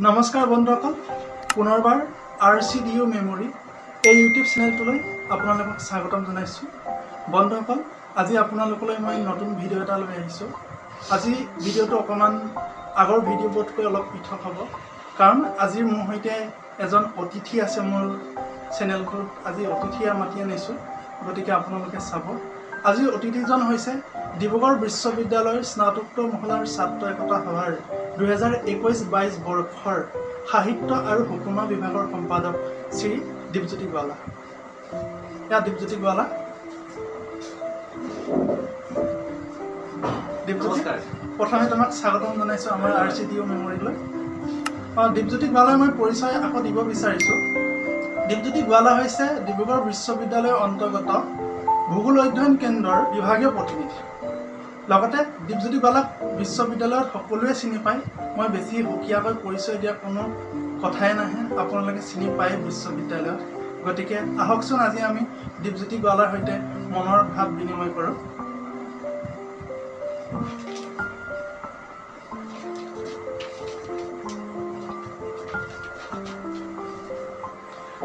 নমস্কাৰ বন্ধুসকল, পুনৰবাৰ RCDU মেমৰি এই ইউটিউব চেনেলটোলৈ আপোনালোকক স্বাগতম জনাইছোঁ। বন্ধুসকল, আজি আপোনালোকলৈ মই নতুন ভিডিঅ' এটা লৈ আহিছোঁ। আজি ভিডিঅ'টো অকণমান আগৰ ভিডিঅ'বোৰতকৈ অলপ পৃথক হ'ব, কাৰণ আজি মোৰ সৈতে এজন অতিথি আছে। মোৰ চেনেলটোত আজি অতিথি মাতি আনিছোঁ, গতিকে আপোনালোকে চাব। আজিৰ অতিথিজন হৈছে ডিব্ৰুগড় বিশ্ববিদ্যালয়ৰ স্নাতকোত্তৰ মহলাৰ ছাত্ৰ একতা সভাৰ 2021-22 বৰ্ষৰ সাহিত্য আৰু হুকুমা বিভাগৰ সম্পাদক শ্ৰী দীপজ্যোতি গোৱালা। দীপজ্যোতি গোৱালা, প্ৰথমে তোমাক স্বাগতম জনাইছোঁ আমাৰ RCDU মেমৰিলৈ। দীপজ্যোতি গোৱালাৰ মই পৰিচয় আকৌ দিব বিচাৰিছোঁ। দীপজ্যোতি গোৱালা হৈছে ডিব্ৰুগড় বিশ্ববিদ্যালয়ৰ অন্তৰ্গত ভূগোল অধ্যয়ন কেন্দ্ৰৰ বিভাগীয় প্ৰতিনিধি। লগতে দীপজ্যোতি গোৱালাক বিশ্ববিদ্যালয়ত সকলোৱে চিনি পায়। মই বেছি সুকীয়াকৈ পৰিচয় দিয়া কোনো কথাই নাহে, আপোনালোকে চিনি পায় বিশ্ববিদ্যালয়ত। গতিকে আহকচোন আজি আমি দীপজ্যোতি গোৱালাৰ সৈতে মনৰ ভাৱ বিনিময় কৰোঁ।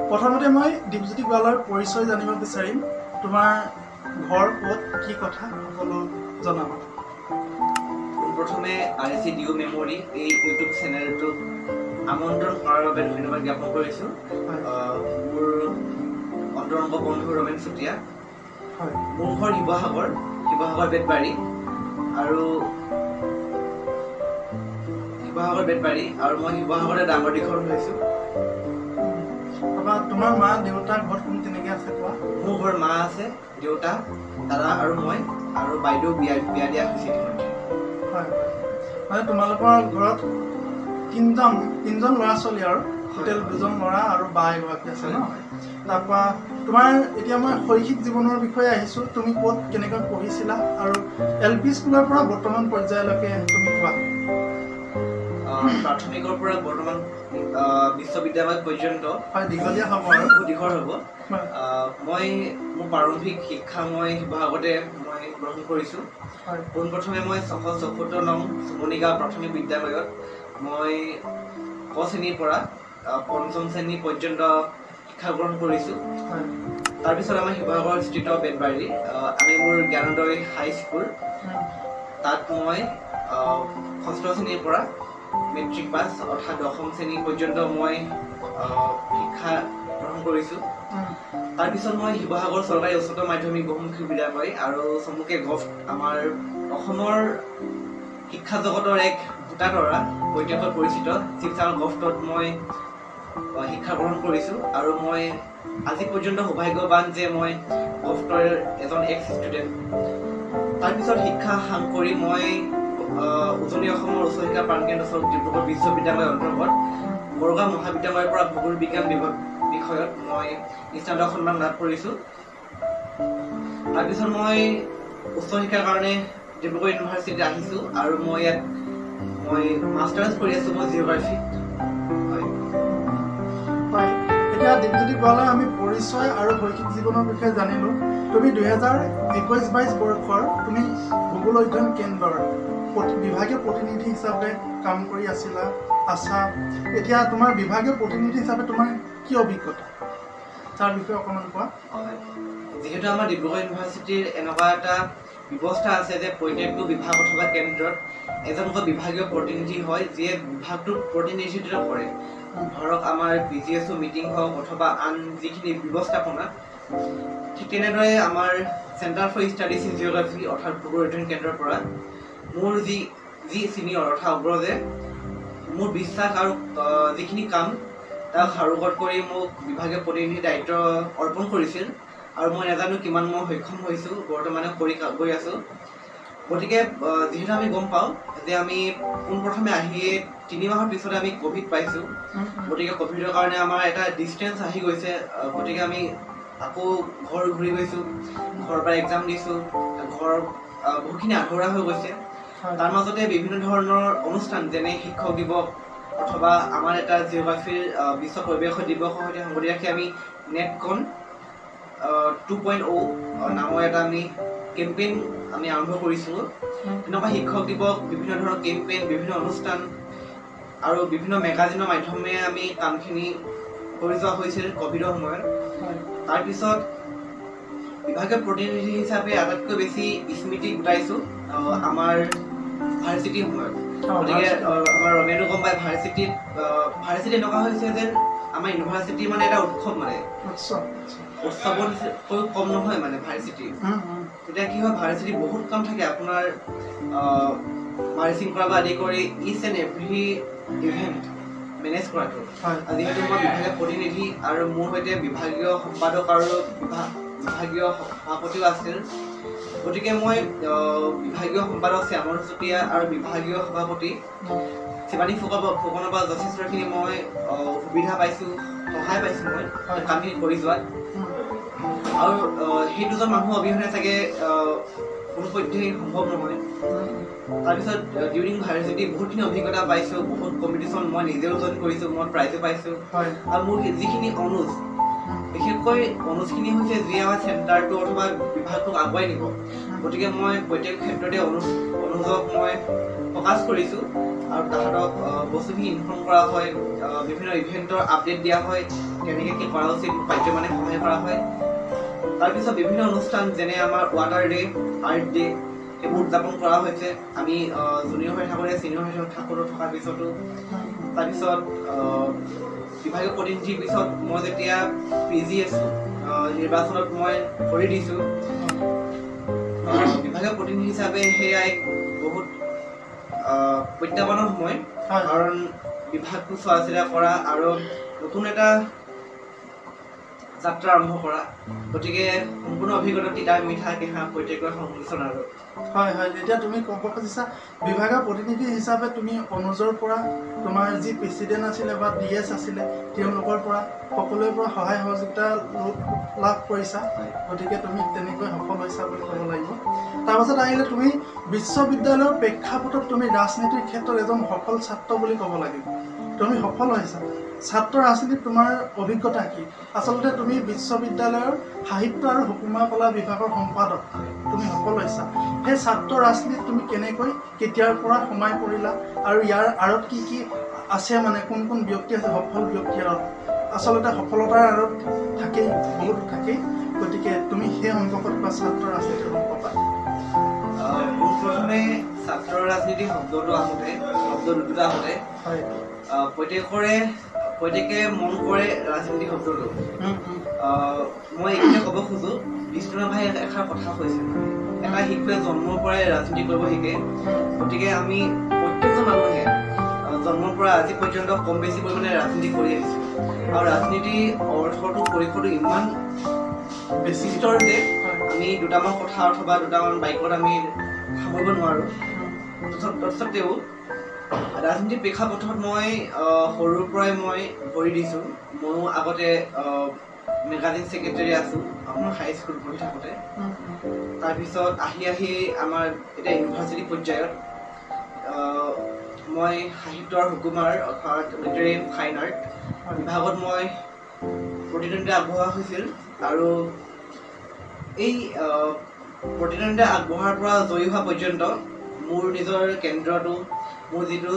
প্ৰথমতে মই দীপজ্যোতি গোৱালাৰ পৰিচয় জানিব বিচাৰিম। তোমাৰ ঘৰ ক'ত, কি কথা সকলো জনাবা। প্ৰথমে RCDU মেমৰি এই ইউটিউব চেনেলটোক আমন্ত্ৰণ কৰাৰ বাবে ধন্যবাদ জ্ঞাপন কৰিছোঁ। মোৰ অন্তৰংগ বন্ধু ৰমেন চুতীয়া। মোৰ ঘৰ শিৱসাগৰ বেতবাৰী, আৰু মই শিৱসাগৰতে ডাঙৰ দীঘল হৈছোঁ। তোমাৰ মা দেউতা ঘৰত কোন তেনেকৈ আছে কোৱা? মোৰ ঘৰত মা আছে, দেউতা, দাদা আৰু মই, আৰু বাইদেউ বিয়া দিয়া হৈছে। হয়, মানে তোমালোকৰ ঘৰত তিনিজন ল'ৰা ছোৱালী, আৰু টোটেল 2জন ল'ৰা আৰু বা এগৰাকী আছে ন? তাৰপৰা তোমাৰ এতিয়া মই শৈক্ষিক জীৱনৰ বিষয়ে আহিছোঁ। তুমি ক'ত কেনেকৈ পঢ়িছিলা আৰু LP স্কুলৰ পৰা বৰ্তমান পৰ্যায়লৈকে তুমি কোৱা। প্ৰাথমিকৰ পৰা বৰ্তমান বিশ্ববিদ্যালয় পৰ্যন্ত দীঘলীয়া হ'ব আৰু দীঘল হ'ব। মই মোৰ প্ৰাৰম্ভিক শিক্ষা মই শিৱসাগৰতে গ্ৰহণ কৰিছোঁ। পোনপ্ৰথমে মই 674 নং চুমনিগাঁও প্ৰাথমিক বিদ্যালয়ত মই ক শ্ৰেণীৰ পৰা 5ম শ্ৰেণী পৰ্যন্ত শিক্ষা গ্ৰহণ কৰিছোঁ। তাৰপিছত আমাৰ শিৱসাগৰ স্থিত বেতবাৰী আমি মোৰ জ্ঞানোদয় হাইস্কুল, তাত মই 6ষ্ঠ শ্ৰেণীৰ পৰা মেট্ৰিক পাছ অৰ্থাৎ 10ম শ্ৰেণী পৰ্যন্ত মই শিক্ষা গ্ৰহণ কৰিছোঁ। তাৰপিছত মই শিৱসাগৰ চৰকাৰী উচ্চতৰ মাধ্যমিক বহুমুখী বিদ্যালয় আৰু চমুকে গভট, আমাৰ অসমৰ শিক্ষা জগতৰ এক ভোটাতৰা ঐতিহ্যত পৰিচিত শিৱসাগৰ গভটত মই শিক্ষা গ্ৰহণ কৰিছোঁ। আৰু মই আজি পৰ্যন্ত সৌভাগ্যৱান যে মই গভটৰ এজন এক্স ষ্টুডেণ্ট। তাৰপিছত শিক্ষা সাং কৰি মই উজনি অসমৰ উচ্চ শিক্ষা প্ৰাণকেন্দ্ৰ স্বৰূপ ডিব্ৰুগড় বিশ্ববিদ্যালয়ৰ অন্তৰ্গত বৰগাঁও মহাবিদ্যালয়ৰ পৰা ভূগোল বিজ্ঞান বিষয়ত মই স্নাতক সন্মান লাভ কৰিছোঁ। তাৰপিছত মই উচ্চ শিক্ষাৰ কাৰণে ডিব্ৰুগড় ইউনিভাৰ্চিটিত আহিছোঁ, আৰু মই ইয়াত মাষ্টাৰ্ছ কৰি আছোঁ মই জিঅ'গ্ৰাফিত। এতিয়া দীপজ্যোতি গোৱালাৰ আমি পৰিচয় আৰু শৈক্ষিক জীৱনৰ বিষয়ে জানিলোঁ। তুমি 2021-22 বৰ্ষৰ তুমি ভূগোল অধ্যয়ন কেন্দ্ৰৰ বিভাগীয় প্ৰতিনিধি হিচাপে কাম কৰি আছা। এতিয়া তোমাৰ বিভাগীয় প্ৰতিনিধি হিচাপে তোমাৰ কি অভিজ্ঞতা, তাৰ বিষয়ে অকণমান কোৱা। যিহেতু আমাৰ ডিব্ৰুগড় ইউনিভাৰ্চিটিৰ এনেকুৱা এটা ব্যৱস্থা আছে যে প্ৰত্যেকটো বিভাগ অথবা কেন্দ্ৰত এজনকৈ বিভাগীয় প্ৰতিনিধি হয়, যিয়ে বিভাগটোক প্ৰতিনিধিত্ব কৰে। ধৰক আমাৰ PGSO মিটিং হওক অথবা আন যিখিনি ব্যৱস্থাপনা, ঠিক তেনেদৰে আমাৰ centre for studies in geography অৰ্থাৎ ভূগোল অধ্যয়ন কেন্দ্ৰৰ পৰা মোৰ যি ছিনিয়ৰ অৰ্থাৎ অগ্ৰজে মোৰ বিশ্বাস আৰু যিখিনি কাম তাক সাৰোগত কৰি মোক বিভাগীয় প্ৰতিনিধি দায়িত্ব অৰ্পণ কৰিছিল, আৰু মই নাজানো কিমান মই সক্ষম হৈছোঁ, বৰ্তমানে কৰি গৈ আছোঁ। গতিকে যিহেতু আমি গম পাওঁ যে আমি পোনপ্ৰথমে আহিয়ে 3 মাহৰ পিছতে আমি ক'ভিড পাইছোঁ। গতিকে ক'ভিডৰ কাৰণে আমাৰ এটা ডিষ্টেঞ্চ আহি গৈছে। গতিকে আমি আকৌ ঘৰ ঘূৰি গৈছোঁ, ঘৰৰ পৰা এক্সাম দিছোঁ, ঘৰ বহুখিনি আধৰুৱা হৈ গৈছে। তাৰ মাজতে বিভিন্ন ধৰণৰ অনুষ্ঠান যেনে শিক্ষক দিৱস অথবা আমাৰ এটা জিঅ'গ্ৰাফিৰ বিশ্ব পৰিৱেশ দিৱসৰ সৈতে সংগতি ৰাখি আমি নেটকন 2.0 নামৰ এটা আমি কেম্পেইন আমি আৰম্ভ কৰিছিলোঁ। তেনেকুৱা শিক্ষক দিৱস, বিভিন্ন ধৰণৰ কেম্পেইন, বিভিন্ন অনুষ্ঠান আৰু বিভিন্ন মেগাজিনৰ মাধ্যমে আমি কামখিনি কৰি যোৱা হৈছিল ক'ভিডৰ সময়ত। তাৰপিছত বিভাগীয় প্ৰতিনিধি হিচাপে আটাইতকৈ বেছি স্মৃতি গোটাইছোঁ আমাৰ ভাৰ্চিটিৰ সময়ত। গতিকে আমাৰ ৰমেনো গম পায় ভাৰ্চিটি এনেকুৱা হৈছে যেন আমাৰ ইউনিভাৰ্চিটি মানে এটা উৎসৱ, মানে উৎসৱতকৈ কম নহয় মানে ভাৰ্চিটি। তেতিয়া কি হয়, ভাৰ্চিটি বহুত কাম থাকে আপোনাৰ মাৰ্চিং কৰা বা আদি কৰি ইচ এণ্ড এভৰি ইভেণ্ট মেনেজ কৰাটো। যিহেতু মই বিভাগীয় প্ৰতিনিধি আৰু মোৰ সৈতে বিভাগীয় সম্পাদক আৰু বিভাগীয় সভাপতিও আছিল, গতিকে মই বিভাগীয় সম্পাদক শ্যামৰ চুতীয়া আৰু বিভাগীয় সভাপতি শিৱানী ফুকনৰ পৰা যথেষ্টখিনি মই সুবিধা পাইছোঁ, সহায় পাইছোঁ মই কামখিনি কৰি যোৱাত। আৰু সেই দুজন মানুহ অবিহনে চাগে কোনোপধ্যেই সম্ভৱ নহয়। তাৰপিছত ডিউৰিং ভাৰ্চিটি বহুতখিনি অভিজ্ঞতা পাইছোঁ, বহুত কম্পিটিশ্যন মই নিজেও জইন কৰিছোঁ, মই প্ৰাইজো পাইছোঁ। আৰু মোৰ যিখিনি অনুজ, বিশেষকৈ অনুজখিনি হৈছে যিয়ে আমাৰ চেণ্টাৰটো অথবা বিভাগটোক আগুৱাই নিব। গতিকে মই প্ৰত্যেক ক্ষেত্ৰতে অনুজক মই ফ'কাছ কৰিছোঁ আৰু তাহাঁতক বস্তুখিনি ইনফৰ্ম কৰা হয়, বিভিন্ন ইভেণ্টৰ আপডেট দিয়া হয়, কেনেকৈ কি কৰা উচিত পাঠ্য মানে সহায় কৰা হয়। তাৰপিছত বিভিন্ন অনুষ্ঠান যেনে আমাৰ ৱাটাৰ ডে, আৰ্ট ডে সেইবোৰ উদযাপন কৰা হৈছে আমি জুনিয়ৰ হৈ থাকোঁতে ছিনিয়ৰ হৈ থকাৰ পিছতো। তাৰপিছত বিভাগীয় প্ৰতিনিধিৰ পিছত মই যেতিয়া PG আছোঁ, নিৰ্বাচনত মই ভৰি দিছোঁ। বিভাগীয় প্ৰতিনিধি হিচাপে সেয়া এক বহুত প্ৰত্যাহ্বানৰ সময়, কাৰণ বিভাগটো চোৱা চিতা কৰা আৰু নতুন এটা যাত্ৰা আৰম্ভ কৰা। গতিকে সম্পূৰ্ণ অভিজ্ঞতা তিতা মিঠা কেঁহা প্ৰত্যেকৰ সংমিশ্ৰণ। আৰু এতিয়া তুমি ক'ব খুজিছা বিভাগীয় প্ৰতিনিধি হিচাপে তুমি অনুজৰ পৰা, তোমাৰ যি প্ৰেচিডেণ্ট আছিলে বা DS আছিলে তেওঁলোকৰ পৰা সকলোৰে পৰা সহায় সহযোগিতা লাভ কৰিছা, গতিকে তুমি তেনেকৈ সফল হৈছা বুলি ক'ব লাগিব। তাৰপাছত আহিলে তুমি বিশ্ববিদ্যালয়ৰ প্ৰেক্ষাপটত তুমি ৰাজনীতিৰ ক্ষেত্ৰত এজন সফল ছাত্ৰ বুলি ক'ব লাগিব। তুমি সফল হৈছা। ছাত্ৰ ৰাজনীতিত তোমাৰ অভিজ্ঞতা কি? আচলতে তুমি বিশ্ববিদ্যালয়ৰ সাহিত্য আৰু সুকুমাৰ কলা বিভাগৰ সম্পাদক, তুমি সফল হৈছা। সেই ছাত্ৰ ৰাজনীতিত তুমি কেনেকৈ কেতিয়াৰ পৰা সোমাই পৰিলা আৰু ইয়াৰ আঁৰত কি কি আছে, মানে কোন কোন ব্যক্তি আছে সফল ব্যক্তিৰ আঁৰত? আচলতে সফলতাৰ আঁৰত থাকেই, বহুত থাকেই। গতিকে তুমি সেই সম্পৰ্কত বা ছাত্ৰ ৰাজনীতিৰ সম্পৰ্কত। পোনপ্ৰথমে ছাত্ৰ ৰাজনীতি শব্দটো আহোঁতে প্ৰত্যেকে মন কৰে ৰাজনীতি শব্দটো। মই এইখিনিতে ক'ব খোজোঁ, বিষ্ণু ভাই এষাৰ কথা কৈছিল, এটা শিশুৱে জন্মৰ পৰাই ৰাজনীতি কৰিব শিকে। গতিকে আমি প্ৰত্যেকজন মানুহে জন্মৰ পৰা আজি পৰ্যন্ত কম বেছি পৰিমাণে ৰাজনীতি কৰি আহিছোঁ। আৰু ৰাজনীতি অৰ্থটো পৰিসৰটো ইমান বেছি ভিতৰ যে আমি দুটামান কথা অথবা দুটামান বাইকত আমি সামৰিব নোৱাৰোঁ। তৎসত্ত্বেও ৰাজনীতিৰ প্ৰেক্ষাপটত মই সৰুৰ পৰাই মই ভৰি দিছোঁ। ময়ো আগতে মেগাজিন ছেক্ৰেটাৰী আছোঁ আমাৰ হাইস্কুল পঢ়ি থাকোঁতে। তাৰপিছত আহি আমাৰ এতিয়া ইউনিভাৰ্চিটি পৰ্যায়ত মই সাহিত্য আৰু সুকুমাৰ অৰ্থাৎ লিটাৰী ফাইন আৰ্ট বিভাগত মই প্ৰতিদ্বন্দ্বিতা আগবঢ়োৱা হৈছিল। আৰু এই প্ৰতিদ্বন্দ্বিতা আগবঢ়াৰ পৰা জয়ী হোৱা পৰ্যন্ত মোৰ নিজৰ কেন্দ্ৰটো, মোৰ যিটো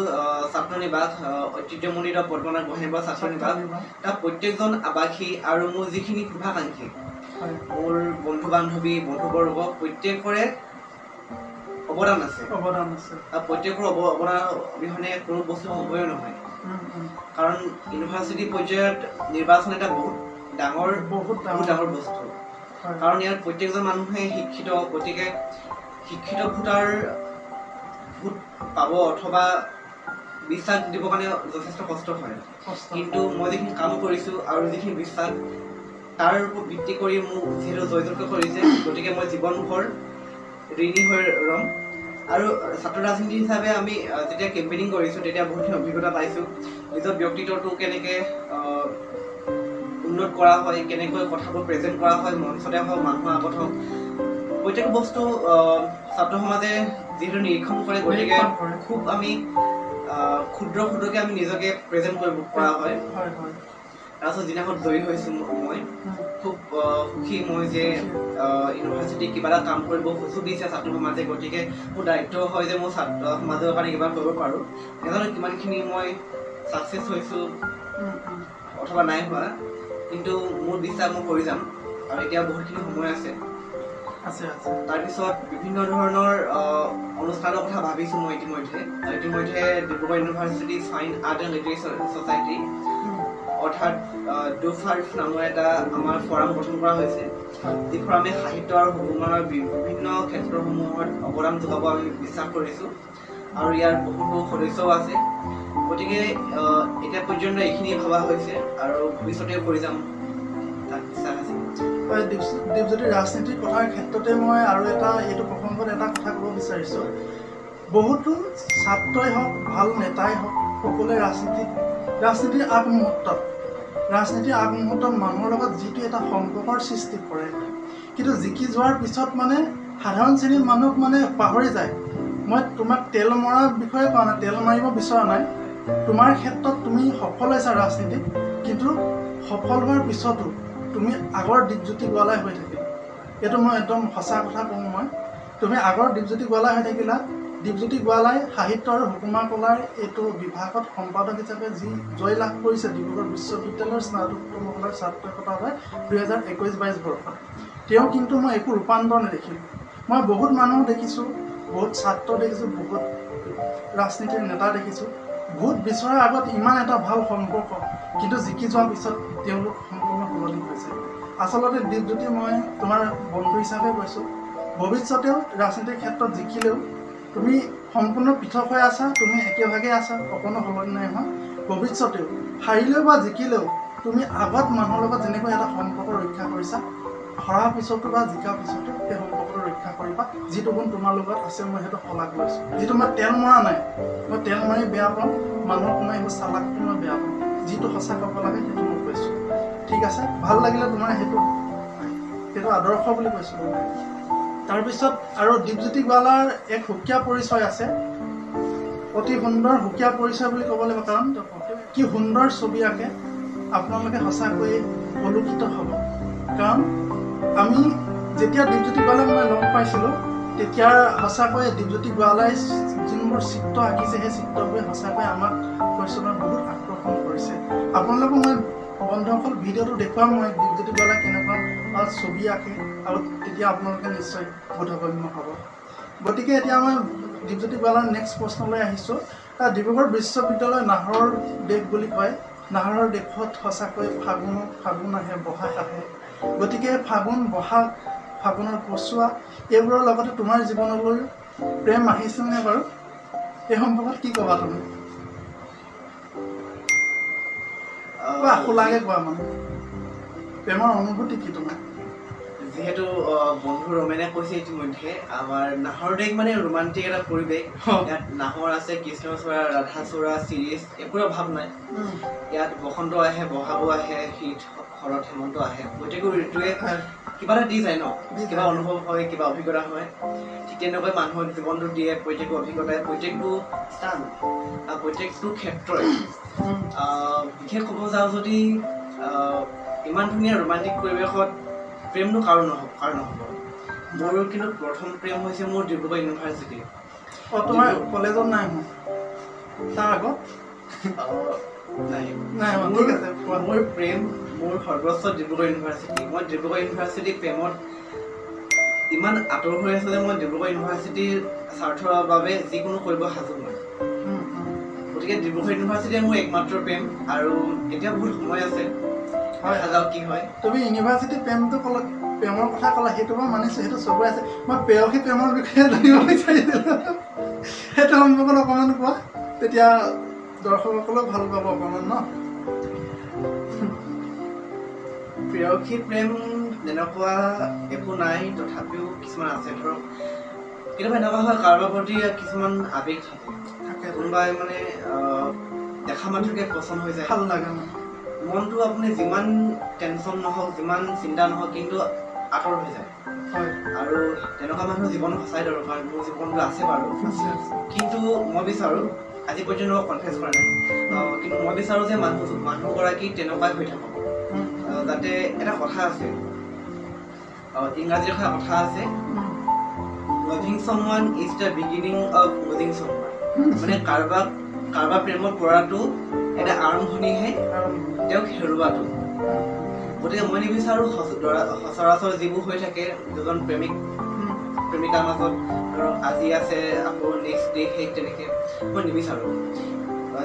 ছাত্ৰ নিবাস ঐতিহ্যমণ্ডিত পদ্মনাথ গোহাঁইবৰুৱা ছাত্ৰ নিবাস, তাত প্ৰত্যেকজন আৱাসী আৰু মোৰ যিখিনি শুভাকাংক্ষী, মোৰ বন্ধু বান্ধৱী বন্ধুবৰ্গ প্ৰত্যেকৰে অৱদান আছে। আৰু প্ৰত্যেকৰ অৱদান অবিহনে কোনো বস্তু সম্ভৱেই নহয়। কাৰণ ইউনিভাৰ্চিটি পৰ্যায়ত নিৰ্বাচন এটা বহুত ডাঙৰ বস্তু। কাৰণ ইয়াত প্ৰত্যেকজন মানুহে শিক্ষিত, গতিকে শিক্ষিত ভোট পাব অথবা বিশ্বাস দিবৰ কাৰণে যথেষ্ট কষ্ট হয়। কিন্তু মই যিখিনি কাম কৰিছোঁ আৰু যিখিনি বিশ্বাস, তাৰ ওপৰত ভিত্তি কৰি মোক যিহেতু জয়যুক্ত কৰিছে, গতিকে মই জীৱনভৰ ঋণী হৈ ৰ'ম। আৰু ছাত্ৰ ৰাজনীতি হিচাপে আমি যেতিয়া কেম্পেইনিং কৰিছোঁ তেতিয়া বহুতখিনি অভিজ্ঞতা পাইছোঁ। নিজৰ ব্যক্তিত্বটো কেনেকৈ উন্নত কৰা হয়, কেনেকৈ কথাবোৰ প্ৰেজেণ্ট কৰা হয়, মঞ্চতে হওক মানুহৰ আগত হওক, প্ৰত্যেক বস্তু ছাত্ৰ সমাজে যিহেতু নিৰীক্ষণ কৰে, গতিকে খুব আমি ক্ষুদ্ৰকৈ আমি নিজকে প্ৰেজেণ্ট কৰিব পৰা হয়। তাৰপিছত যিদিনাখন জয়ী হৈছোঁ মই খুব সুখী মই যে ইউনিভাৰ্চিটি কিবা এটা কাম কৰিব সুযোগ দিছে ছাত্ৰ সমাজে, গতিকে মোৰ দায়িত্ব হয় যে মই ছাত্ৰ সমাজৰ কাৰণে কিবা কৰিব পাৰোঁ। নাজানো কিমানখিনি মই ছাকচেছ হৈছোঁ অথবা নাই হোৱা, কিন্তু মোৰ বিশ্বাস মই কৰি যাম আৰু এতিয়া বহুতখিনি সময় আছে। তাৰপিছত বিভিন্ন ধৰণৰ অনুষ্ঠানৰ কথা ভাবিছোঁ মই ইতিমধ্যে Dibrugarh university fine art and literature society অৰ্থাৎ ডুফাৰ্ফ নামৰ এটা আমাৰ ফৰাম গঠন কৰা হৈছে, যি ফৰামে সাহিত্য আৰু সুকুমাৰৰ বিভিন্ন ক্ষেত্ৰসমূহত অৱদান যোগাব আমি বিশ্বাস কৰিছোঁ আৰু ইয়াৰ বহুতো সদস্যও আছে। গতিকে এতিয়া পৰ্যন্ত এইখিনি ভবা হৈছে আৰু ভৱিষ্যতেও কৰি যাম, তাত বিশ্বাস আছে। হয়, দীপজ্যোতি, ৰাজনীতিৰ কথাৰ ক্ষেত্ৰতে মই আৰু এইটো প্ৰসংগত এটা কথা ক'ব বিচাৰিছোঁ। বহুতো ছাত্ৰই হওক, ভাল নেতাই হওক, সকলোৱে ৰাজনীতিৰ আগমুহূৰ্তত মানুহৰ লগত যিটো এটা সম্পৰ্কৰ সৃষ্টি কৰে, কিন্তু জিকি যোৱাৰ পিছত মানে সাধাৰণ শ্ৰেণীৰ মানুহক মানে পাহৰি যায়। মই তোমাক তেল মৰাৰ বিষয়ে কোৱা নাই, তেল মাৰিব বিচৰা নাই। তোমাৰ ক্ষেত্ৰত তুমি সফল হৈছা ৰাজনীতিত, কিন্তু সফল হোৱাৰ পিছতো তুমি আগৰ দীপজ্যোতি গোৱালাই হৈ থাকিলা। এইটো মই একদম সঁচা কথা কওঁ। তুমি আগৰ দীপজ্যোতি গোৱালাই হৈ থাকিলা। দীপজ্যোতি গোৱালাই সাহিত্য আৰু সুকুমাৰ কলাৰ এইটো বিভাগত সম্পাদক হিচাপে যি জয় লাভ কৰিছে ডিব্ৰুগড় বিশ্ববিদ্যালয়ৰ স্নাতকোত্তৰ মহলাৰ ছাত্ৰকতা হয় 2021-22 বৰ্ষত, তেওঁ কিন্তু মই একো ৰূপান্তৰ নেদেখিলোঁ। মই বহুত মানুহ দেখিছোঁ, বহুত ছাত্ৰ দেখিছোঁ, বহুত ৰাজনীতিৰ নেতা দেখিছোঁ, ভোট বিচৰাৰ আগত ইমান এটা ভাল সম্পৰ্ক, কিন্তু জিকি যোৱাৰ পিছত তেওঁলোক সম্পূৰ্ণ সলনি হৈছে। আচলতে দীপজ্যোতি, মই তোমাৰ বন্ধু হিচাপে কৈছোঁ, ভৱিষ্যতেও ৰাজনীতিৰ ক্ষেত্ৰত জিকিলেও তুমি সম্পূৰ্ণ পৃথক হৈ আছা, তুমি একেভাগে আছা, অকণো সলনি নাই হোৱা। ভৱিষ্যতেও হাৰিলেও বা জিকিলেও তুমি আগত মানুহৰ লগত যেনেকৈ এটা সম্পৰ্ক ৰক্ষা কৰিছা, হৰাৰ পিছতো বা জিকাৰ পিছতো সেই সম্পৰ্কটো ৰক্ষা কৰিবা। যিটো গুণ তোমাৰ লগত আছে মই সেইটো শলাগ লৈছোঁ। যিটো মই তেল মৰা নাই, মই তেল মাৰি বেয়া পাওঁ, মানুহক মই এইবোৰ চালাকটো মই বেয়া পাওঁ। যিটো সঁচা ক'ব লাগে সেইটো মই কৈছোঁ। ঠিক আছে, ভাল লাগিলে তোমাৰ সেইটো আদৰ্শ বুলি কৈছোঁ। তাৰপিছত আৰু দীপজ্যোতি গোৱালাৰ এক সুকীয়া পৰিচয় আছে, অতি সুন্দৰ সুকীয়া পৰিচয় বুলি ক'ব লাগিব, কাৰণ কি সুন্দৰ ছবি আঁকে। আপোনালোকে সঁচাকৈয়ে পলুকিত হ'ব, কাৰণ আমি যেতিয়া দীপজ্যোতি গোৱালাক মই লগ পাইছিলোঁ, তেতিয়া সঁচাকৈয়ে দীপজ্যোতি গোৱালাই যোনবোৰ চিত্ৰ আঁকিছে, সেই চিত্ৰবোৰে সঁচাকৈয়ে আমাক কৈছোঁ বহুত আকৰ্ষণ কৰিছে। আপোনালোকক মই বন্ধুসকল ভিডিঅ'টো দেখুৱাম, মই দীপজ্যোতি গোৱালাই কেনেকুৱা ছবি আঁকে, আৰু তেতিয়া আপোনালোকে নিশ্চয় বোধগম্য হ'ব। গতিকে এতিয়া মই দীপজ্যোতি গোৱালাৰ নেক্সট প্ৰশ্নলৈ আহিছোঁ। ডিব্ৰুগড় বিশ্ববিদ্যালয় নাহৰৰ দেশ বুলি কয়। নাহৰৰ দেশত সঁচাকৈ ফাগুন আহে, বহাগ আহে। গতিকে ফাগুন, বহাগ, ফাগুনৰ পচোৱা এইবোৰৰ লগতে তোমাৰ জীৱনলৈ প্ৰেম আহিছেনে বাৰু? এই সম্পৰ্কত কি ক'বা তুমি? কোৱা, খোলাকে কোৱা, মানে প্ৰেমৰ অনুভূতি কি তোমাৰ? যিহেতু বন্ধু ৰমেনে কৈছে ইতিমধ্যে, আমাৰ নাহৰ দেশ মানে ৰোমান্টিক এটা পৰিৱেশ। ইয়াত নাহৰ আছে, কৃষ্ণচূড়া, ৰাধাচূড়া, চিৰিজ, একোৰে অভাৱ নাই। ইয়াত বসন্ত আহে, বহাগো আহে, শীত, শৰৎ, হেমন্ত আহে। প্ৰত্যেকটো ঋতুৱে কিবা এটা দি যায় ন, কিবা অনুভৱ হয়, কিবা অভিজ্ঞতা হয়। ঠিক তেনেকৈ মানুহৰ জীৱনটো দিয়ে প্ৰত্যেকটো অভিজ্ঞতাই, প্ৰত্যেকটো স্থান, প্ৰত্যেকটো ক্ষেত্ৰই। বিশেষ ক'ব যাওঁ যদি ইমান ধুনীয়া ৰোমান্টিক পৰিৱেশত প্ৰেমনো কাৰ নহ'ব। মোৰ কিন্তু প্ৰথম প্ৰেম হৈছে মোৰ ডিব্ৰুগড় ইউনিভাৰ্চিটি। তোমাৰ কলেজত নাই তাৰ আগত? নাই, ঠিক আছে। মোৰ প্ৰেম, মোৰ সৰ্বোচ্চ ডিব্ৰুগড় ইউনিভাৰ্চিটি। মই ডিব্ৰুগড় ইউনিভাৰ্চিটি প্ৰেমত ইমান আঁতৰ হৈ আছোঁ যে মই ডিব্ৰুগড় ইউনিভাৰ্চিটিৰ স্বাৰ্থৰ বাবে যিকোনো কৰিব সাজু মই। গতিকে ডিব্ৰুগড় ইউনিভাৰ্চিটিয়ে মোৰ একমাত্ৰ প্ৰেম, আৰু এতিয়া বহুত সময় আছে, কি হয়। তুমি ইউনিভাৰ্চিটি প্ৰেমৰ কথা ক'লা, সেইটো মই মানিছোঁ, সেইটো চবৰে আছে। মই প্ৰেয়সী প্ৰেমৰ বিষয়ে জানিব বিচাৰিছিলোঁ, সেইটো সম্পৰ্কত অকণমান কোৱা, তেতিয়া দৰ্শকসকলেও ভাল পাব অকণমান ন। প্ৰেয়সী প্ৰেম তেনেকুৱা একো নাই, তথাপিও কিছুমান আছে। ধৰক কেতিয়াবা এনেকুৱা হয়, কাৰোবাৰ প্ৰতি কিছুমান আৱেগ থাকে, কোনোবাই মানে দেখা মাত্ৰকে পচন্দ হৈ যায়, ভাল লাগে। মনটো আপুনি যিমান টেনশ্যন নহওক, যিমান চিন্তা নহওক, কিন্তু আঁতৰ হৈ যায়। আৰু তেনেকুৱা মানুহৰ জীৱন সঁচাই দৰকাৰ। মোৰ জীৱনটো আছে বাৰু, কিন্তু মই বিচাৰোঁ আজি পৰ্যন্ত কনফেছ কৰা নাই কিন্তু মই বিচাৰোঁ যে মানুহগৰাকী তেনেকুৱাই হৈ থাকক যাতে এটা কথা আছে ইংৰাজীৰ কথা আছে loving someone is the beginning of losing someone মানে কাৰোবাক প্ৰেমত পৰাটো এটা আৰম্ভণিহে তেওঁক হেৰুৱাটো গতিকে মই নিবিচাৰোঁ সচৰাচৰ যিবোৰ হৈ থাকে দুজন প্ৰেমিকাৰ মাজত ধৰক আজি আছে আকৌ নেক্সট ডে সেই তেনেকৈ মই নিবিচাৰোঁ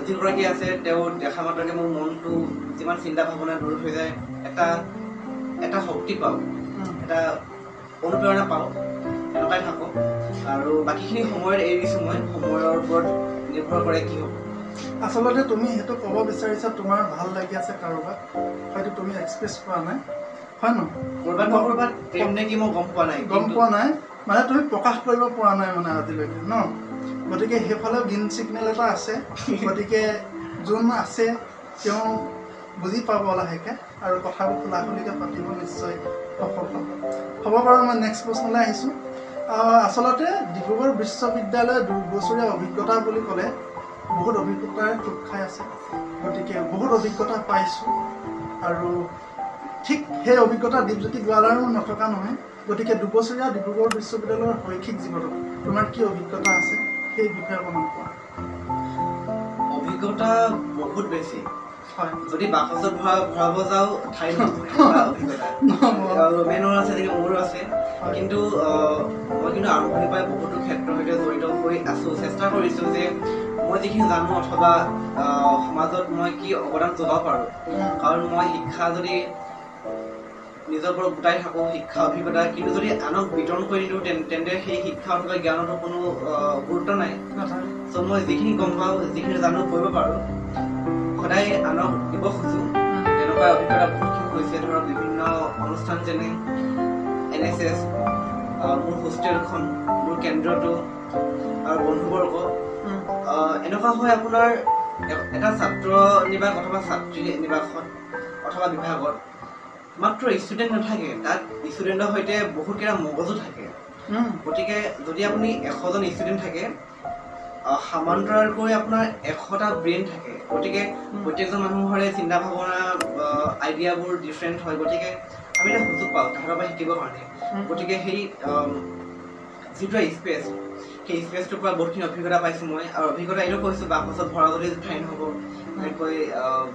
যিগৰাকী আছে তেওঁ দেখা মাত্ৰকে মোৰ মনটো যিমান চিন্তা ভাৱনা দূৰ হৈ যায় এটা শক্তি পাওঁ এটা অনুপ্ৰেৰণা পাওঁ এনেকুৱাই থাকক আৰু বাকীখিনি সময়ত এৰি দিছোঁ মই সময়ৰ ওপৰত নিৰ্ভৰ কৰে কি হ'ব আচলতে তুমি সেইটো ক'ব বিচাৰিছা তোমাৰ ভাল লাগি আছে কাৰোবাক হয়তো তুমি এক্সপ্ৰেছ কৰা নাই হয় নহয় ক'ৰবাত প্ৰেম নে কি মই গম পোৱা নাই মানে তুমি প্ৰকাশ কৰিব পৰা নাই মানে আজিলৈকে ন গতিকে সেইফালে গ্ৰীণ ছিগনেল এটা আছে গতিকে যোন আছে তেওঁ বুজি পাব লাহেকৈ আৰু কথাবোৰ খোলা খুলিকৈ পাতিব নিশ্চয় সফল হ'ব বাৰু মই নেক্সট প্ৰশ্নলৈ আহিছোঁ আচলতে ডিব্ৰুগড় বিশ্ববিদ্যালয়ৰ 2 বছৰীয়া অভিজ্ঞতা বুলি ক'লে বহুত অভিজ্ঞতাৰে টোপ খাই আছে গতিকে বহুত অভিজ্ঞতা পাইছোঁ আৰু ঠিক সেই অভিজ্ঞতা দীপজ্যোতি গোৱালাৰো নথকা নহয় গতিকে 2 বছৰীয়া ডিব্ৰুগড় বিশ্ববিদ্যালয়ৰ শৈক্ষিক জীৱনত তোমাৰ কি অভিজ্ঞতা আছে সেই বিষয়ে অকণমান কোৱা অভিজ্ঞতা বহুত বেছি হয় যদি বাকচত ভৰাব যাওঁ ঠাই অভিজ্ঞতা ৰোমেনৰ আছে নেকি মোৰো আছে কিন্তু মই কিন্তু আৰম্ভণিৰ পৰাই বহুতো ক্ষেত্ৰৰ সৈতে জড়িত হৈ আছোঁ চেষ্টা কৰিছোঁ যে মই যিখিনি জানো অথবা সমাজত মই কি অৱদান যোগাব পাৰোঁ কাৰণ মই শিক্ষা যদি নিজৰ ওপৰত গোটাই থাকোঁ শিক্ষা অভিজ্ঞতা কিন্তু যদি আনক বিতৰণ কৰি দিওঁ তেন্তে সেই শিক্ষা অথবা জ্ঞানতো কোনো গুৰুত্ব নাই চ' মই যিখিনি গম পাওঁ যিখিনি জানো কৰিব পাৰোঁ সদায় আনক দিব খোজোঁ তেনেকুৱা অভিজ্ঞতা বহুতখিনি হৈছে ধৰক বিভিন্ন অনুষ্ঠান যেনে NSS মোৰ হোষ্টেলখন মোৰ কেন্দ্ৰটো আৰু বন্ধুবৰ্গ এনেকুৱা হয় আপোনাৰ এটা ছাত্ৰ নিবাস অথবা ছাত্ৰী নিবাসত অথবা বিভাগত মাত্ৰ ষ্টুডেণ্ট নাথাকে তাত ষ্টুডেণ্টৰ সৈতে বহুতকেইটা মগজু থাকে গতিকে যদি আপুনি 100জন ষ্টুডেণ্ট থাকে সমান্তৰালকৈ আপোনাৰ 100টা ব্ৰেইন থাকে গতিকে প্ৰত্যেকজন মানুহৰে চিন্তা ভাৱনা আইডিয়াবোৰ ডিফাৰেণ্ট হয় গতিকে আমি এটা সুযোগ পাওঁ তাহাঁতৰ পৰা শিকিবৰ কাৰণে গতিকে সেই যিটো স্পেচ সেই স্পেচটোৰ পৰা বহুতখিনি অভিজ্ঞতা পাইছোঁ মই আৰু অভিজ্ঞতা এইটো কৈছোঁ বাকচত ভৰা যদি ঠাই নহ'ব এনেকৈ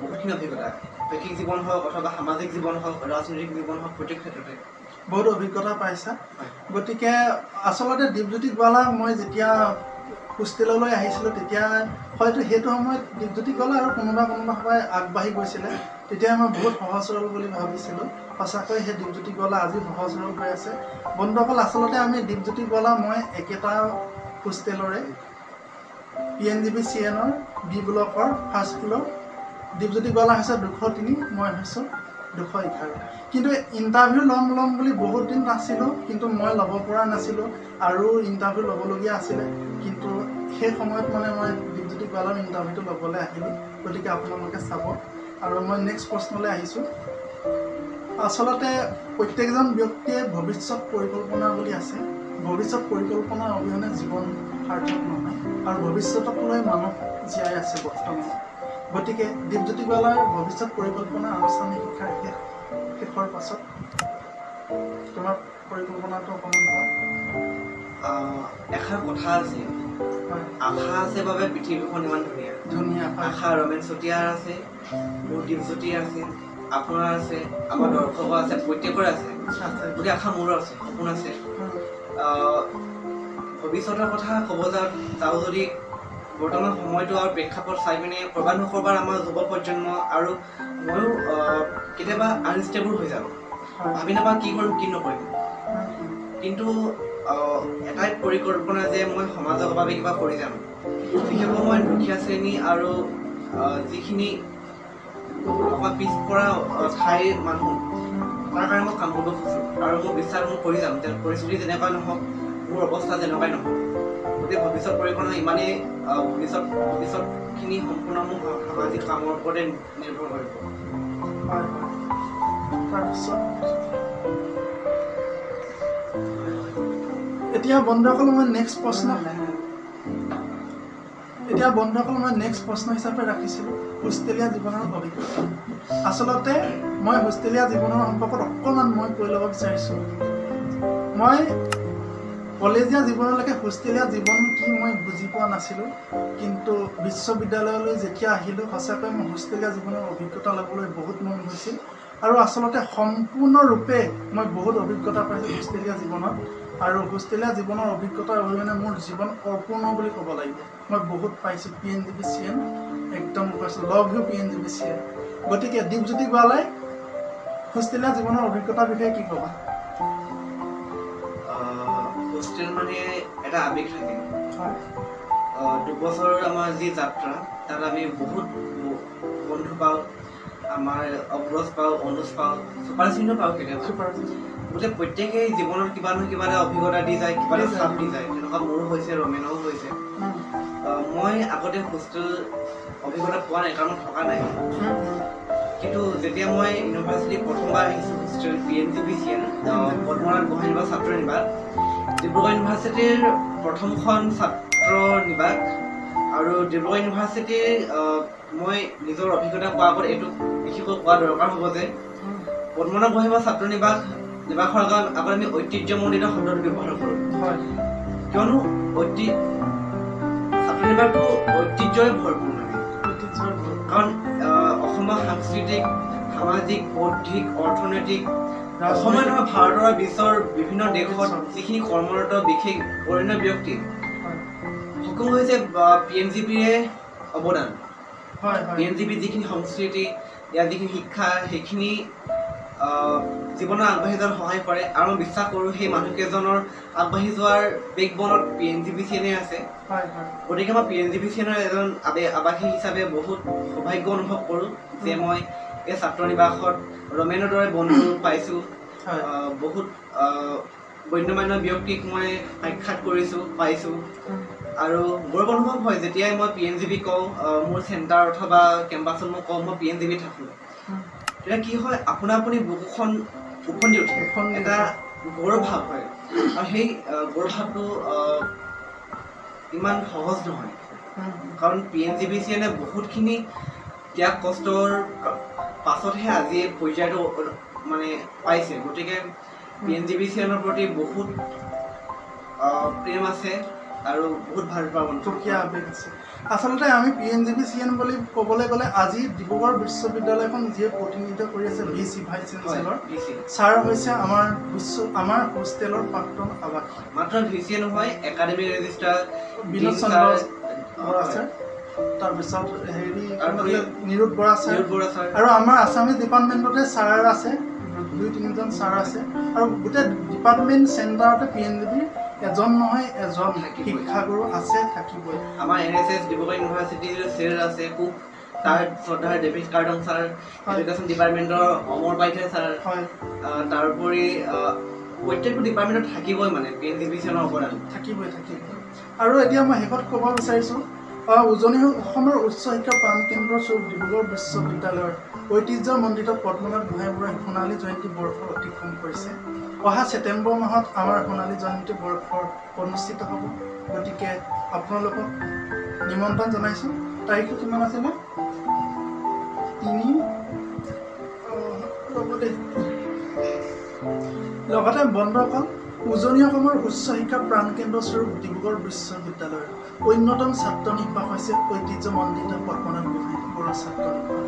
বহুতখিনি অভিজ্ঞতা শৈক্ষিক জীৱন হওক অথবা সামাজিক জীৱন হওক ৰাজনৈতিক জীৱন হওক প্ৰত্যেক ক্ষেত্ৰতে বহুত অভিজ্ঞতা পাইছা গতিকে আচলতে দীপজ্যোতি গোৱালাক মই যেতিয়া হোষ্টেললৈ আহিছিলোঁ তেতিয়া হয়তো সেইটো সময়ত দীপজ্যোতি গোৱালা আৰু কোনোবা সময় আগবাঢ়ি গৈছিলে তেতিয়া মই বহুত সহজ সৰল বুলি ভাবিছিলোঁ সঁচাকৈ সেই দীপজ্যোতি গোৱালা আজি সহজ সৰল হৈ আছে বন্ধুসকল আচলতে আমি দীপজ্যোতি গোৱালা মই একেটা হোষ্টেলৰে PNGBCNৰ B ব্লকৰ ফাৰ্ষ্ট ফ্ল'ৰ দীপজ্যোতি গোৱালা হৈছে 203 মই হৈছোঁ 211 কিন্তু ইণ্টাৰভিউ ল'ম বুলি বহুত দিন নাছিলোঁ কিন্তু মই ল'ব পৰা নাছিলোঁ আৰু ইণ্টাৰভিউ ল'বলগীয়া আছিলে কিন্তু সেই সময়ত মানে মই দীপজ্যোতি গোৱালাৰ ইণ্টাৰভিউটো ল'বলৈ আহিলোঁ গতিকে আপোনালোকে চাব আৰু মই নেক্সট প্ৰশ্নলৈ আহিছোঁ আচলতে প্ৰত্যেকজন ব্যক্তিয়ে ভৱিষ্যত পৰিকল্পনা বুলি আছে ভৱিষ্যত পৰিকল্পনা অবিহনে জীৱন সাৰ্থক নহয় আৰু ভৱিষ্যতক লৈ মানুহ জীয়াই আছে বৰ্তমান গতিকে দীপজ্যোতি গোৱালাৰ ভৱিষ্যত পৰিকল্পনা আনুষ্ঠানিক শিক্ষাৰ শেষৰ পাছত তোমাৰ পৰিকল্পনাটো অকণমান কোৱা এষাৰ কথা আছে আশা আছে বাবে পৃথিৱীখন ইমান ধুনীয়া আশা ৰমেন চতিয়াৰ আছে মোৰ দীপজ্যোতিৰ আছে আপোনাৰ আছে আমাৰ দৰ্শকৰ আছে প্ৰত্যেকৰে আছে গতিকে আশা মোৰো আছে সপোন আছে ভৱিষ্যতৰ কথা ক'ব যাওঁ যদি বৰ্তমান সময়টো আৰু প্ৰেক্ষাপট চাই পিনে ক'ৰবাত নক'ৰবাৰ আমাৰ যুৱ প্ৰজন্ম আৰু ময়ো কেতিয়াবা আনষ্টেবল হৈ যাওঁ ভাবি নাপাওঁ কি কৰিম কি নকৰিম কিন্তু এটাই পৰিকল্পনা যে মই সমাজৰ বাবে কিবা কৰি যাম বিশেষকৈ মই দুখীয়া শ্ৰেণী আৰু যিখিনি পিছপৰা ঠাইৰ মানুহ তাৰ কাৰণে মই কাম কৰিব খোজোঁ আৰু মোৰ বিশ্বাস মই কৰি যাম যে পৰিস্থিতি যেনেকুৱা নহওক মোৰ অৱস্থা যেনেকুৱাই নহওক গতিকে ভৱিষ্যত পৰিকল্পনা ইমানেই ভৱিষ্যতখিনি সম্পূৰ্ণ মোৰ সামাজিক কামৰ ওপৰতে নিৰ্ভৰ কৰিব তাৰপিছত এতিয়া বন্ধুসকল মই নেক্সট প্ৰশ্ন এতিয়া বন্ধুসকল মই নেক্সট প্ৰশ্ন হিচাপে ৰাখিছিলোঁ হোষ্টেলীয়া জীৱনৰ অভিজ্ঞতা। আচলতে মই হোষ্টেলীয়া জীৱনৰ সম্পৰ্কত অকণমান মই কৈ ল'ব বিচাৰিছোঁ। মই কলেজীয়া জীৱনলৈকে হোষ্টেলীয়া জীৱন কি মই বুজি পোৱা নাছিলোঁ, কিন্তু বিশ্ববিদ্যালয়লৈ যেতিয়া আহিলোঁ সঁচাকৈ মই হোষ্টেলীয়া জীৱনৰ অভিজ্ঞতা ল'বলৈ বহুত মন গৈছিল। আৰু আচলতে সম্পূৰ্ণৰূপে মই বহুত অভিজ্ঞতা পাইছোঁ হোষ্টেলীয়া জীৱনত। আৰু হোষ্টেলীয়া জীৱনৰ অভিজ্ঞতাৰ অবিহনে মোৰ জীৱন অপূৰ্ণ বুলি ক'ব লাগিব। মই বহুত পাইছোঁ PNGBCN, একদম কৈছোঁ লভ ইউ PNGBCN। গতিকে দীপজ্যোতি গোৱালাই হোষ্টেলীয়া জীৱনৰ অভিজ্ঞতাৰ বিষয়ে কি ক'বা? হোষ্টেল মানে এটা আবেগ থাকে। 2 বছৰ আমাৰ যি যাত্ৰা, তাত আমি বহুত বন্ধু পাওঁ, আমাৰ অগ্ৰজ পাওঁ, অনুজ পাওঁ, ছুপাৰ চিনো পাওঁ কেতিয়াবা। গোটেই প্ৰত্যেকেই জীৱনত কিবা নহয় কিবা এটা অভিজ্ঞতা দি যায়, কিবা এটা চাপ দি যায়। তেনেকুৱা মোৰো হৈছে, ৰমেনৰো হৈছে। মই আগতে হোষ্টেল অভিজ্ঞতা পোৱা নাই, কাৰণ থকা নাই। কিন্তু যেতিয়া মই ইউনিভাৰ্চিটি প্ৰথমবাৰ আহিছোঁ হোষ্টেল PNGBCN, পদ্মনাথ গোহাঁই নিবাস ছাত্ৰ নিবাস, ডিব্ৰুগড় ইউনিভাৰ্চিটিৰ প্ৰথমখন ছাত্ৰ নিবাস। আৰু ডিব্ৰুগড় ইউনিভাৰ্চিটিৰ মই নিজৰ অভিজ্ঞতা কোৱাৰ আগত এইটো বিশেষকৈ কোৱা দৰকাৰ হ'ব যে পদ্মনাথ গোহাঁই নিবাস ছাত্ৰ নিবাসৰ আগত আমি ঐতিহ্যমণ্ডিত শব্দটো ব্যৱহাৰ কৰোঁ। কিয়নো ছাত্ৰ নিবাসটো ঐতিহ্যৰে ভৰপূৰ মানে। কাৰণ অসমৰ সাংস্কৃতিক, সামাজিক, বৌদ্ধিক, অৰ্থনৈতিক, অসমে নহয় ভাৰতৰ বিশ্বৰ বিভিন্ন দেশত যিখিনি কৰ্মৰত বিশেষ বৰেণ্য ব্যক্তি সকলো হৈছে PNGBৰে অৱদান। PNGB যিখিনি সংস্কৃতি, ইয়াৰ যিখিনি শিক্ষা, সেইখিনি জীৱনত আগবাঢ়ি যোৱাত সহায় কৰে। আৰু মই বিশ্বাস কৰোঁ সেই মানুহকেইজনৰ আগবাঢ়ি যোৱাৰ বেকবনত PNGBCN আছে। গতিকে মই PNGBCNৰ এজন আৱাসী হিচাপে বহুত সৌভাগ্য অনুভৱ কৰোঁ যে মই এই ছাত্ৰ নিবাসত ৰমেনৰ দৰে বন্ধু পাইছোঁ, বহুত গণ্যমান্য ব্যক্তিক মই সাক্ষাৎ কৰিছোঁ, পাইছোঁ। আৰু গৌৰৱ অনুভৱ হয় যেতিয়াই মই PNGB কওঁ, মোৰ চেণ্টাৰ অথবা কেম্পাছত মই কওঁ মই PNGB থাকোঁ, তেতিয়া কি হয় আপোনা আপুনি বুকুখন উফন্দি উঠে, এটা গৌৰৱ ভাৱ হয়। আৰু সেই গৌৰৱ ভাৱটো ইমান সহজ নহয়, কাৰণ PNGBCNে বহুতখিনি ত্যাগ কষ্টৰ পাছতহে আজি এই পৰ্যায়টো মানে পাইছে। গতিকে PNGBCNৰ প্ৰতি বহুত প্ৰেম আছে আৰু বহুত ভাল পাওঁ, সুকীয়া আবেগ আছে। আচলতে আমি PNGBCN বুলি ক'বলৈ গ'লে আজি ডিব্ৰুগড় বিশ্ববিদ্যালয়খন যিয়ে প্ৰতিনিধিত্ব কৰি আছে VC ভাইচ চেঞ্চেলৰ ছাৰ হৈছে আমাৰ হোষ্টেলৰ প্ৰাক্তন আৱাসী। মাত্ৰ VC নহয়, academic registrar Binod Chandra Bora sir, তাৰপিছত নিৰুদ বৰা ছাৰ, আৰু আমাৰ আছামিজ ডিপাৰ্টমেণ্টতে ছাৰ আছে, 2-3জন ছাৰ আছে। আৰু গোটেই ডিপাৰ্টমেণ্ট চেণ্টাৰতে PNGB এজন নহয় এজন শিক্ষাগুৰু আছে, থাকিবই। আমাৰ NSS ডিব্ৰুগড় ইউনিভাৰ্চিটিৰ চেৰ আছে, তাৰ শ্ৰদ্ধাৰ ডেভিড কাৰ্ডন ছাৰ, এডুকেশ্যন ডিপাৰ্টমেণ্টৰ অমৰ পাইথে ছাৰ, তাৰোপৰি প্ৰত্যেকটো ডিপাৰ্টমেণ্টত থাকিবই মানে PNGBCNৰ অৱদান থাকিবই। আৰু এতিয়া মই শেষত ক'ব বিচাৰিছোঁ, উজনি অসমৰ উচ্চ শিক্ষা প্ৰাণকেন্দ্ৰ স্বৰূপ ডিব্ৰুগড় বিশ্ববিদ্যালয়ৰ ঐতিহ্যমণ্ডিত পদ্মনাথ গোহাঁই বৰুৱাই সোণালী জয়ন্তী বৰ্ষ অতিক্ৰম কৰিছে। অহা ছেপ্টেম্বৰ মাহত আমাৰ সোণালী জয়ন্তী বৰ্ষ অনুষ্ঠিত হ'ব। গতিকে আপোনালোকক নিমন্ত্ৰণ জনাইছোঁ। তাৰিখটো কিমান আছিলে? 3 লগতে বন্ধুসকল, উজনি অসমৰ উচ্চ শিক্ষা প্ৰাণকেন্দ্ৰ স্বৰূপ ডিব্ৰুগড় বিশ্ববিদ্যালয়ৰ অন্যতম ছাত্ৰ নিবাস হৈছে ঐতিহ্যমণ্ডিত পদ্মনাথ গোহাঁই বৰুৱা ছাত্ৰ নিবাস।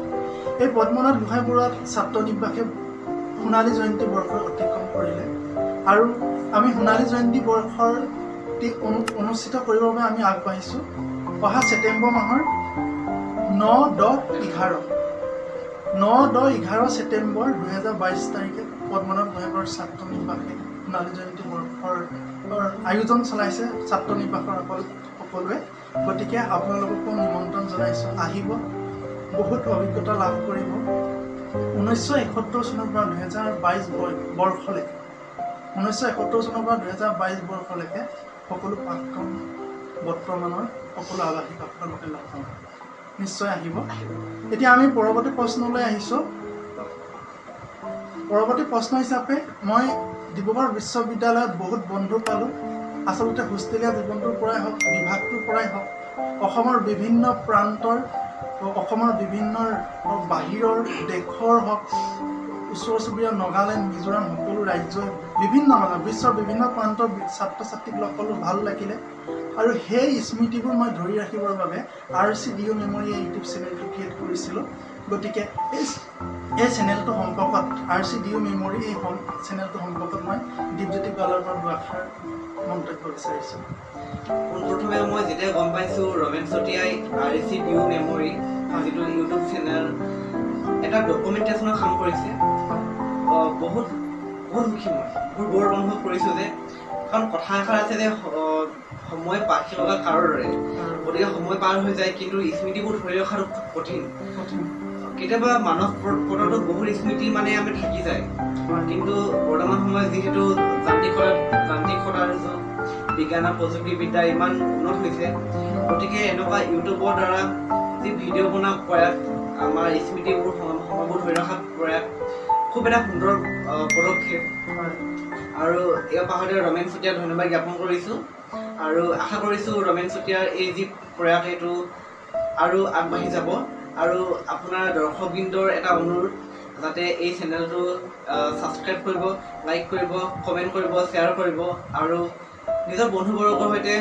এই পদ্মনাথ গোহাঁই বৰুৱা ছাত্ৰ নিবাসে সোণালী জয়ন্তী বৰ্ষ অতিক্ৰম কৰিলে। আৰু আমি সোণালী জয়ন্তী বৰ্ষৰ অনুষ্ঠিত কৰিবৰ বাবে আমি আগবাঢ়িছোঁ। অহা ছেপ্টেম্বৰ মাহৰ 9-10-11 ছেপ্টেম্বৰ 2022 তাৰিখে পদ্মনাথ গোহাঁই বৰুৱাৰ ছাত্ৰ নিবাসে সোণালী জয়ন্তী বৰ্ষৰ আয়োজন চলাইছে ছাত্ৰ নিবাসৰ সকলোৱে। গতিকে আপোনালোককো নিমন্ত্ৰণ জনাইছোঁ, আহিব, বহুত অভিজ্ঞতা লাভ কৰিব। 1971 চনৰ পৰা 2022 বৰ্ষলৈকে 1971 চনৰ পৰা 2022 বৰ্ষলৈকে সকলো প্ৰাক্তন বৰ্তমানৰ সকলো আৱাসীক আপোনালোকে লগ পাব। নিশ্চয় আহিব। এতিয়া আমি পৰৱৰ্তী প্ৰশ্নলৈ আহিছোঁ। পৰৱৰ্তী প্ৰশ্ন হিচাপে মই ডিব্ৰুগড় বিশ্ববিদ্যালয়ত বহুত বন্ধু পালোঁ। আচলতে হোষ্টেলীয়া জীৱনটোৰ পৰাই হওক, বিভাগটোৰ পৰাই হওক, অসমৰ বিভিন্ন প্ৰান্তৰ অসমৰ বিভিন্ন বাহিৰৰ দেশৰ হওক ওচৰ চুবুৰীয়া নাগালেণ্ড মিজোৰাম সকলো ৰাজ্যই বিভিন্ন বিশ্বৰ বিভিন্ন প্ৰান্তৰ ছাত্ৰ ছাত্ৰীক লগ পালোঁ, ভাল লাগিলে। আৰু সেই স্মৃতিবোৰ মই ধৰি ৰাখিবৰ বাবে RCDO মেমৰি এই ইউটিউব চেনেলটো ক্ৰিয়েট কৰিছিলোঁ। গতিকে এই চেনেলটো সম্পৰ্কত RCDO মেমৰি এই চেনেলটো সম্পৰ্কত মই দীপজ্যোতি গোৱালৰ পৰা দুআষাৰ মন্তব্য বিচাৰিছোঁ। পোনপ্ৰথমে মই যেতিয়া গম পাইছোঁ ৰমেন চতিয়াই RCDO মেমৰি যিটো ইউটিউব চেনেল এটা ডকুমেণ্টেশ্যনৰ কাম কৰিছে, বহুত সুখী মই, বহুত গৌৰৱ অনুভৱ কৰিছোঁ যে, কাৰণ কথা এষাৰ আছে যে সময় পাখি লগা কাৰৰ দৰে, গতিকে সময় পাৰ হৈ যায় কিন্তু স্মৃতিবোৰ ধৰি ৰখাটো খুব কঠিন। কেতিয়াবা মানৱ পদতো বহুত স্মৃতি মানে আমি থাকি যায়, কিন্তু বৰ্তমান সময়ত যিহেতু যান্ত্ৰিকতাৰ বিজ্ঞান আৰু প্ৰযুক্তিবিদ্যা ইমান উন্নত হৈছে, গতিকে এনেকুৱা ইউটিউবৰ দ্বাৰা যি ভিডিঅ' বনোৱা প্ৰয়াস, আমাৰ স্মৃতিবোৰ সময়বোৰ ধৰি ৰখা প্ৰয়াস খুব এটা সুন্দৰ পদক্ষেপ। আৰু এই পাহতে ৰমেন চতিয়াক ধন্যবাদ জ্ঞাপন কৰিছোঁ আৰু আশা কৰিছোঁ ৰমেন চতিয়াৰ এই যি প্ৰয়াস এইটো আৰু আগবাঢ়ি যাব। আৰু আপোনাৰ দৰ্শকবৃন্দৰ এটা অনুৰোধ যাতে এই চেনেলটো ছাবস্ক্ৰাইব কৰিব, লাইক কৰিব, কমেণ্ট কৰিব, শ্বেয়াৰ কৰিব আৰু নিজৰ বন্ধুবৰ্গৰ সৈতে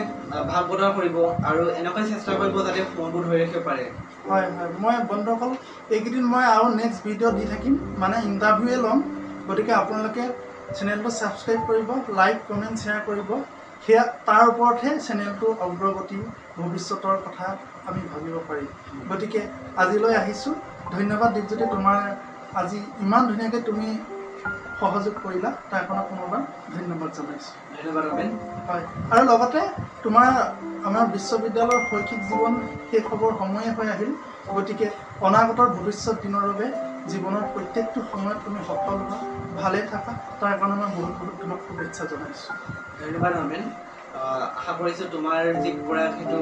ভাগ বতৰা কৰিব আৰু এনেকৈ চেষ্টা কৰিব যাতে সময়বোৰ ধৰি ৰাখিব পাৰে। হয় হয়, মই বন্ধুসকল এইকেইদিন মই আৰু নেক্সট ভিডিঅ' দি থাকিম, মানে ইণ্টাৰভিউৱে ল'ম। গতিকে আপোনালোকে চেনেলটো ছাবস্ক্ৰাইব কৰিব, লাইক কমেণ্ট শ্বেয়াৰ কৰিব। সেয়া তাৰ ওপৰতহে চেনেলটোৰ অগ্ৰগতি ভৱিষ্যতৰ কথা আমি ভাবিব পাৰিম। গতিকে আজিলৈ আহিছোঁ। ধন্যবাদ দীপজ্যোতি, তোমাৰ আজি ইমান ধুনীয়াকৈ তুমি সহযোগ কৰিলা, তাৰ কাৰণে পুনৰবাৰ ধন্যবাদ জনাইছোঁ। ধন্যবাদ ৰমেন। হয়, আৰু লগতে তোমাৰ আমাৰ বিশ্ববিদ্যালয়ৰ শৈক্ষিক জীৱন শেষ হ'বৰ সময়ে হৈ আহিল। গতিকে অনাগতৰ ভৱিষ্যত দিনৰ বাবে জীৱনৰ প্ৰত্যেকটো সময়ত তুমি সফল হোৱা, ভালে থাকা, তাৰ কাৰণে মই বহুত তোমাক শুভেচ্ছা জনাইছোঁ। ধন্যবাদ ৰমেন। আশা কৰিছোঁ তোমাৰ যি প্ৰয়াস সেইটো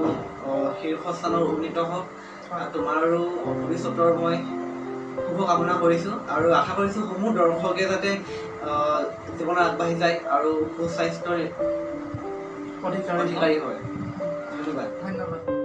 শীৰ্ষস্থানত উন্নীত হওক। তোমাৰো ভৱিষ্যতৰ মই শুভকামনা কৰিছোঁ আৰু আশা কৰিছোঁ সমূহ দৰ্শকে যাতে জীৱনত আগবাঢ়ি যায় আৰু সুস্বাস্থ্যৰ অধিকাৰী হয়। ধন্যবাদ।